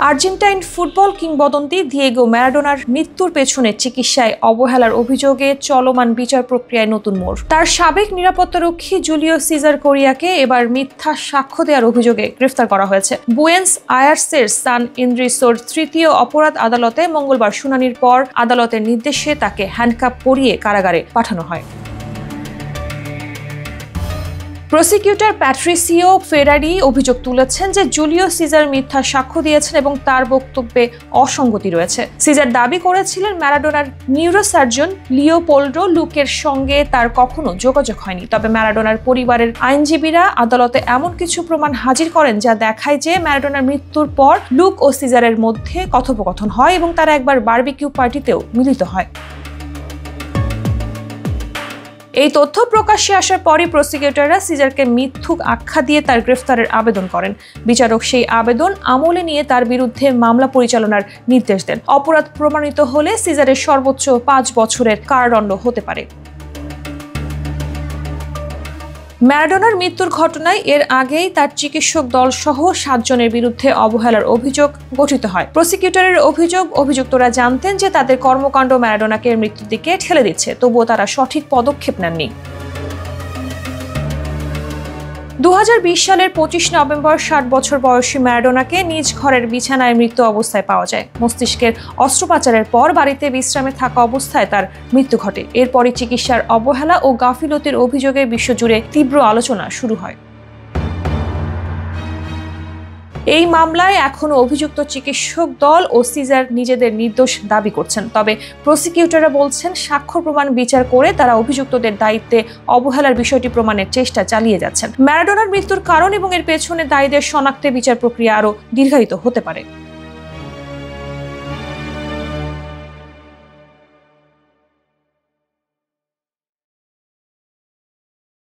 Argentine football কিংবদন্তি Diego ম্যারাডোনার মৃত্যুর পেছনে চিকিৎসায় অবহেলার অভিযোগে চলমান বিচার প্রক্রিয়ায় নতুন মোড়। তার সাবেক নিরাপত্তারক্ষী জুলিও সিজার কোরিয়াকে এবার মিথ্যা সাক্ষ্য দেওয়ার অভিযোগে গ্রেফতার করা হয়েছে। বুয়েন্স আয়ার্সের সান ইন্দ্রিসোর তৃতীয় অপরাধ আদালতে মঙ্গলবার শুনানির পর আদালতের নির্দেশে তাকে হ্যান্ডকাপ পরিয়ে কারাগারে পাঠানো হয়। প্রসিকিউটর প্যাট্রিসিও ফেরারি অভিযোগ তুলেছেন যে জুলিও সিজার মিথ্যা সাক্ষ্য দিয়েছেন এবং তার বক্তব্যে অসঙ্গতি রয়েছে। সিজার দাবি করেছিলেন ম্যারাডোনার নিউরোসার্জন লিওপোল্ডো লুকের সঙ্গে তার কখনো যোগাযোগ হয়নি। তবে ম্যারাডোনার পরিবারের আইনজীবীরা আদালতে এমন কিছু প্রমাণ হাজির করেন যা দেখায় যে ম্যারাডোনার মৃত্যুর পর লুক ও সিজারের মধ্যে কথোপকথন হয় এবং তারা একবার বারবিকিউ পার্টিতেও মিলিত হয়। এই তথ্য প্রকাশ্যে আসার পরই প্রসিকিউটররা সিজারকে মিথ্যুক আখ্যা দিয়ে তার গ্রেফতারের আবেদন করেন। বিচারক সেই আবেদন আমলে নিয়ে তার বিরুদ্ধে মামলা পরিচালনার নির্দেশ দেন। অপরাধ প্রমাণিত হলে সিজারের সর্বোচ্চ 5 বছরের কারাদণ্ড হতে পারে। ম্যারাডোনার মৃত্যুর ঘটনায় এর আগেই তার চিকিৎসক দল সহ 7 জনের বিরুদ্ধে অবহেলার অভিযোগ গঠিত হয়। প্রসিকিউটরের অভিযোগ, অভিযুক্তরা জানতেন যে তাদের কর্মকাণ্ড ম্যারাডোনাকে মৃত্যুর দিকে ঠেলে দিচ্ছে, তবুও তারা সঠিক পদক্ষেপ নেননি। 2020 সালের 25 নভেম্বর 60 বছর বয়সী ম্যারাডোনাকে নিজ ঘরের বিছানায় মৃত অবস্থায় পাওয়া যায়। মস্তিষ্কের অস্ত্রোপচারের পর বাড়িতে বিশ্রামে থাকা অবস্থায় তার মৃত্যু ঘটে। এরপরই চিকিৎসার অবহেলা ও গাফিলতির অভিযোগে বিশ্বজুড়ে তীব্র আলোচনা শুরু হয়। এই মামলায় এখনো অভিযুক্ত চিকিৎসক দল ও সিজার নিজেদের নির্দোষ দাবি করছেন। তবে প্রসিকিউটররা বলছেন সাক্ষ্য প্রমাণ বিচার করে তারা অভিযুক্তদের দায়িত্বে অবহেলার বিষয়টি প্রমাণের চেষ্টা চালিয়ে যাচ্ছেন। ম্যারাডোনার মৃত্যুর কারণ এবং এর পেছনে দায়ীদের শনাক্তে বিচার প্রক্রিয়া আরও দীর্ঘায়িত হতে পারে।